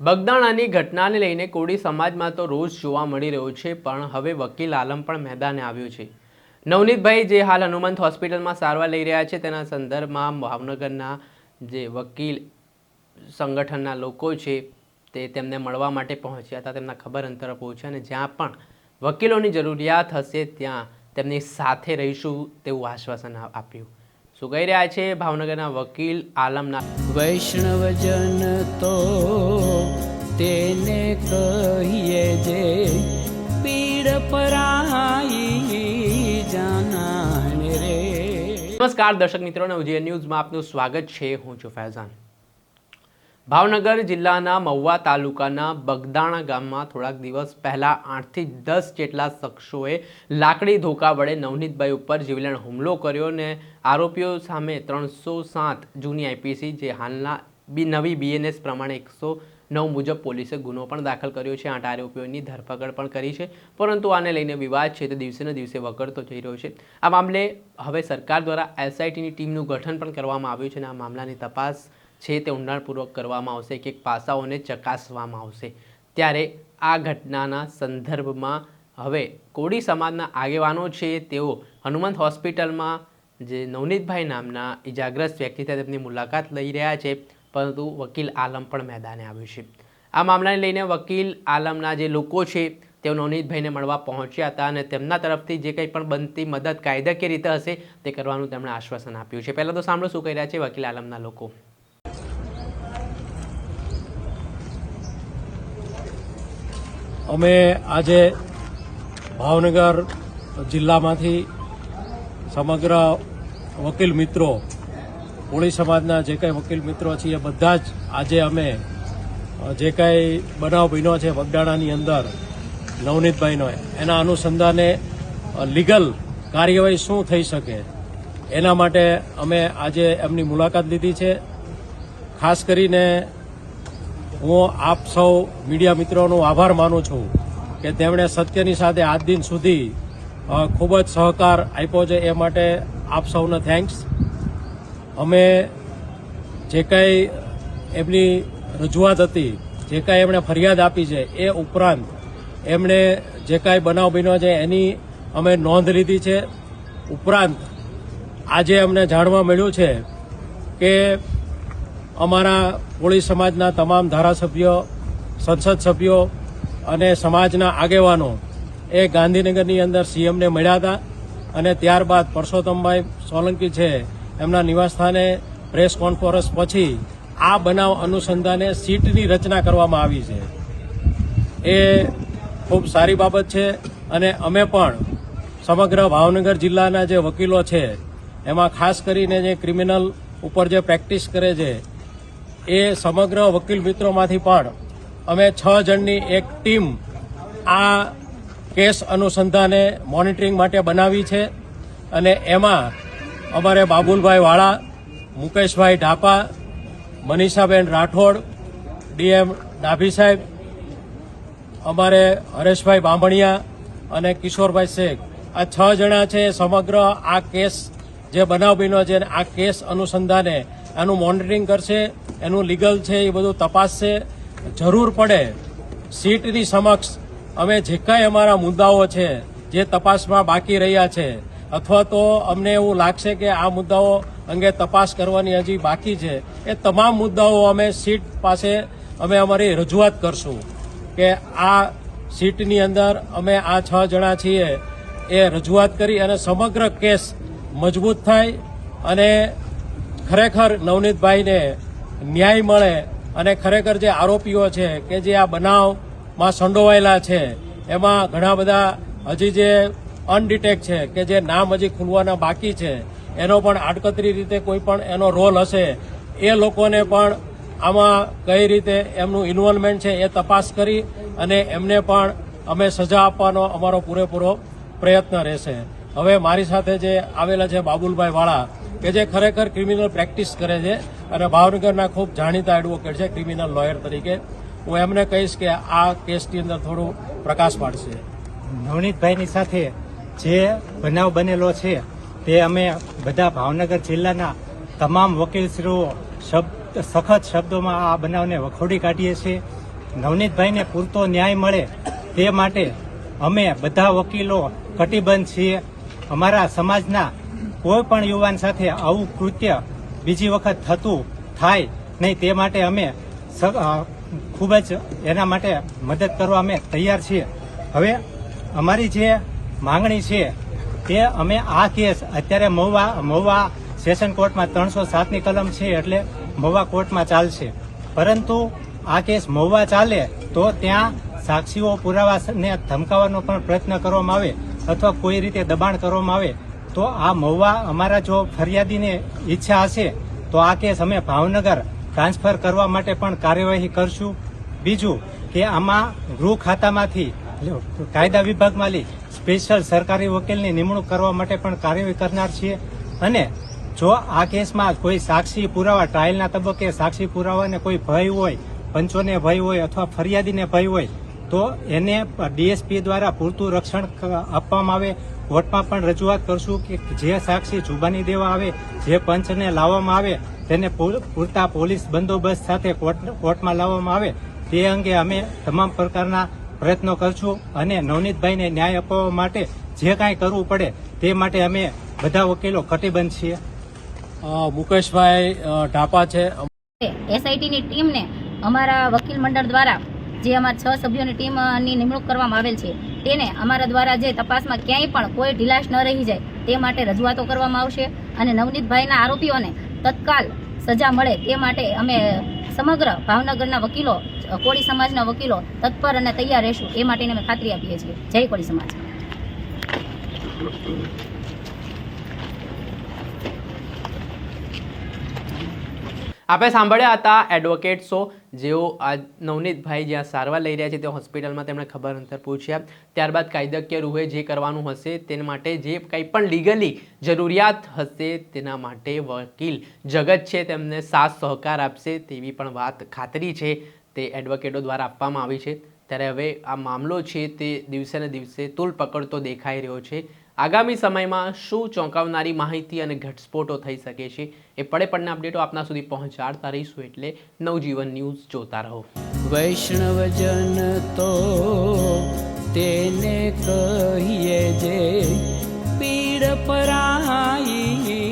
બગદાણાની ઘટનાને લઈને કોળી સમાજમાં તો રોષ જોવા મળી રહ્યો છે, પણ હવે વકીલ આલમ પણ મેદાને આવ્યો છે। નવનીતભાઈ જે હાલ હનુમંત હોસ્પિટલમાં સારવાર લઈ રહ્યા છે, તેના સંદર્ભમાં ભાવનગરના જે વકીલ સંગઠનના લોકો છે તે તેમને મળવા માટે પહોંચ્યા હતા। તેમના ખબર અંતર પહોંચ્યા અને જ્યાં પણ વકીલોની જરૂરિયાત હશે ત્યાં તેમની સાથે રહીશું તેવું આશ્વાસન આપ્યું। શું કહી રહ્યા છે ભાવનગરના વકીલ આલમના? વૈષ્ણવજન તો તેને કહીએ જે પીડ પરાઈ જાનાને રે। નમસ્કાર દર્શક મિત્રો, નવજીવન ન્યૂઝમાં આપનું સ્વાગત છે। હું છું ફૈઝાન। ભાવનગર જિલ્લાના મહુવા તાલુકાના બગદાણા ગામમાં થોડાક દિવસ પહેલા 8 થી 10 જેટલા શખ્સોએ લાકડી ધોકા વડે નવનીતભાઈ ઉપર જીવલેણ હુમલો કર્યો અને આરોપીઓ સામે 307 જૂની આઈપીસી જે હાલના નવી બીએનએસ પ્રમાણે 109 મુજબ પોલીસે ગુનો પણ દાખલ કર્યો છે। 8 આરોપીઓની ધરપકડ પણ કરી છે, પરંતુ આને લઈને વિવાદ છે તે દિવસે ને દિવસે વકરતો જઈ રહ્યો છે। આ મામલે હવે સરકાર દ્વારા એસઆઈટીની ટીમનું ગઠન પણ કરવામાં આવ્યું છે અને આ મામલાની તપાસ છે તે ઊંડાણપૂર્વક કરવામાં આવશે, એક પાસાઓને ચકાસવામાં આવશે। ત્યારે આ ઘટનાના સંદર્ભમાં હવે કોળી સમાજના આગેવાનો છે તેઓ હનુમંત હોસ્પિટલમાં જે નવનીતભાઈ નામના ઇજાગ્રસ્ત વ્યક્તિ છે તેમની મુલાકાત લઈ રહ્યા છે, પરંતુ વકીલ આલમ પણ મેદાને આવ્યું છે। આ મામલાને લઈને વકીલ આલમના જે લોકો છે તેઓ નવનીતભાઈને મળવા પહોંચ્યા હતા અને તેમના તરફથી જે કંઈ પણ બનતી મદદ કાયદાકીય રીતે હશે તે કરવાનું તેમણે આશ્વાસન આપ્યું છે। પહેલાં તો સાંભળો શું કહી રહ્યા છે વકીલ આલમના લોકો। અમે આજે ભાવનગર જિલ્લામાંથી સમગ્ર વકીલ મિત્રો, કોળી સમાજના જે કંઈ વકીલ મિત્રો છીએ બધા જ આજે અમે જે કંઈ બનાવ બન્યો છે બગદાણાની અંદર નવનીતભાઈનો, એના અનુસંધાને લીગલ કાર્યવાહી શું થઈ શકે એના માટે અમે આજે એમની મુલાકાત લીધી છે। ખાસ કરીને હું આપ સૌ મીડિયા મિત્રોનો આભાર માનું છું કે તેમણે સત્યની સાથે આજ દિન સુધી ખૂબ જ સહકાર આપ્યો છે, એ માટે આપ સૌને થેન્ક્સ। અમે જે કંઈ એમની રજૂઆત હતી, જે કાંઈ એમણે ફરિયાદ આપી છે, એ ઉપરાંત એમણે જે કાંઈ બનાવ બન્યો છે એની અમે નોંધ લીધી છે। ઉપરાંત આજે અમને જાણવા મળ્યું છે કે અમારા કોળી સમાજના તમામ ધારાસભ્યો, સંસદ સભ્યો અને સમાજના આગેવાનો એ ગાંધીનગરની અંદર સીએમને મળ્યા હતા અને ત્યારબાદ પરસોત્તમભાઈ સોલંકી છે એમના નિવાસસ્થાને પ્રેસ કોન્ફરન્સ પછી આ બનાવ અનુસંધાને સીટની રચના કરવામાં આવી છે। એ ખૂબ સારી બાબત છે અને અમે પણ સમગ્ર ભાવનગર જિલ્લાના જે વકીલો છે એમાં ખાસ કરીને જે ક્રિમિનલ ઉપર જે પ્રેક્ટિસ કરે છે એ સમગ્ર વકીલ મિત્રોમાંથી પણ અમે 6 જણની એક ટીમ આ કેસ અનુસંધાને મોનિટરિંગ માટે બનાવી છે અને એમાં અમારે બાબુલભાઈ વાળા, મુકેશભાઈ ઢાપા, મનીષાબેન રાઠોડ, ડીએમ ડાભી સાહેબ, અમારે હરેશભાઈ બાંભણિયા અને કિશોરભાઈ શેખ, આ 6 જણા છે સમગ્ર આ કેસ જે બનાવ બન્યો છે આ કેસ અનુસંધાને એનું મોનિટરિંગ કરશે, એનું લીગલ છે એ બધું તપાસશે। જરૂર પડે સીટની સમક્ષ અમે જે કાંઈ અમારા મુદ્દાઓ છે જે તપાસમાં બાકી રહ્યા છે અથવા તો અમને એવું લાગશે કે આ મુદ્દાઓ અંગે તપાસ કરવાની હજી બાકી છે, એ તમામ મુદ્દાઓ અમે સીટ પાસે અમે અમારી રજૂઆત કરશું કે આ સીટની અંદર અમે આ 6 જણા છીએ એ રજૂઆત કરી અને સમગ્ર કેસ મજબૂત થાય અને ખરેખર નવનીતભાઈને ન્યાય મળે અને ખરેખર જે આરોપીઓ છે કે જે આ બનાવમાં સંડોવાયેલા છે એમાં ઘણા બધા હજી જે અનડિટેક્ટ છે કે જે નામ હજી ખુલવાના બાકી છે એનો પણ આડકતરી રીતે કોઈ પણ એનો રોલ હશે એ લોકોને પણ આમાં કઈ રીતે એમનું ઇન્વોલ્વમેન્ટ છે એ તપાસ કરી અને એમને પણ અમે સજા આપવાનો અમારો પૂરેપૂરો પ્રયત્ન રહેશે। હવે મારી સાથે જે આવેલા છે બાબુલભાઈ વાળા કે જે ખરેખર ક્રિમિનલ પ્રેક્ટિસ કરે છે અને ભાવનગરના ખૂબ જાણીતા એડવોકેટ છે ક્રિમિનલ લોયર તરીકે, હું એમને કહીશ કે આ કેસની અંદર થોડું પ્રકાશ પાડશે। નવનીતભાઈની સાથે જે બનાવ બનેલો છે તે અમે બધા ભાવનગર જિલ્લાના તમામ વકીલશ્રીઓ સખત શબ્દોમાં આ બનાવને વખોડી કાઢીએ છીએ નવનીતભાઈને પૂરતો ન્યાય મળે તે માટે અમે બધા વકીલો કટિબદ્ધ છીએ. અમારા સમાજના કોઈ પણ યુવાન સાથે આવું કૃત્ય બીજી વખત થતું થાય નહીં તે માટે અમે ખૂબ જ એના માટે મદદ કરવા અમે તૈયાર છીએ. હવે અમારી જે માંગણી છે તે અમે આ કેસ અત્યારે મહુવા સેશન કોર્ટમાં 307ની કલમ છે એટલે મહુવા કોર્ટમાં ચાલશે, પરંતુ આ કેસ મહુવા ચાલે તો ત્યાં સાક્ષીઓ પુરાવાને ધમકાવવાનો પણ પ્રયત્ન કરવામાં આવે અથવા કોઈ રીતે દબાણ કરવામાં આવે તો આ મહુવા અમારા જો ફરિયાદીને ઈચ્છા હશે તો આ કેસ અમે ભાવનગર ટ્રાન્સફર કરવા માટે પણ કાર્યવાહી કરશું. બીજું કે આમાં ગૃહ ખાતામાંથી કાયદા વિભાગમાં સ્પેશિયલ સરકારી વકીલની નિમણૂક કરવા માટે પણ કાર્યવાહી કરનાર છીએ. અને જો આ કેસમાં કોઈ સાક્ષી પુરાવા ટ્રાયલના તબક્કે સાક્ષી પુરાવાને કોઈ ભય હોય, પંચોને ભય હોય અથવા ફરિયાદીને ભય હોય તો એને ડીએસપી દ્વારા પૂરતું રક્ષણ આપવામાં આવે. કોર્ટમાં પણ રજૂઆત કરશું કે જે સાક્ષી જુબાની દેવા આવે, જે પંચને લાવવામાં આવે તેને પૂરતા પોલીસ બંદોબસ્ત સાથે કોર્ટમાં લાવવામાં આવે. તે અંગે અમે તમામ પ્રકારના પ્રયત્નો કરશું અને નવનીતભાઈને ન્યાય અપાવવા માટે જે કાંઈ કરવું પડે તે માટે અમે બધા વકીલો કટિબદ્ધ છીએ. મુકેશભાઈ ઢાપા છે. એસઆઈટીની ટીમને અમારા વકીલ મંડળ દ્વારા જે અમારા 6 સભ્યોની ટીમની નિમણૂક કરવામાં આવેલ છે તેને અમારા દ્વારા જે તપાસમાં ક્યાંય પણ કોઈ ઢીલાશ ન રહી જાય તે માટે રજૂઆતો કરવામાં આવશે અને નવનીતભાઈના આરોપીઓને તત્કાલ સજા મળે તે માટે અમે સમગ્ર ભાવનગરના વકીલો, કોળી સમાજના વકીલો તત્પર અને તૈયાર રહેશું એ માટેની અમે ખાતરી આપીએ છીએ. જય કોળી સમાજ. આપણે સાંભળ્યા હતા એડવોકેટ્સો જેઓ આ નવનીતભાઈ જ્યાં સારવાર લઈ રહ્યા છે તે હોસ્પિટલમાં તેમણે ખબર અંતર પૂછ્યા. ત્યારબાદ કાયદાકીય રૂહે જે કરવાનું હશે તેના માટે જે કંઈ પણ લીગલી જરૂરિયાત હશે તેના માટે વકીલ જગત છે તેમને સાથ સહકાર આપશે તેવી પણ વાત ખાતરી છે તે એડવોકેટો દ્વારા આપવામાં આવી છે. ત્યારે હવે આ મામલો છે તે દિવસે ને દિવસે તૂલ પકડતો દેખાઈ રહ્યો છે. આગામી સમયમાં શું ચોંકાવનારી માહિતી અને ઘટસ્ફોટો થઈ શકે છે એ પડે પડના અપડેટો આપના સુધી પહોંચાડતા રહીશું, એટલે નવજીવન ન્યૂઝ જોતા રહો. વૈષ્ણવજન તો તેને કહીએ જે પીડ પરાઈ.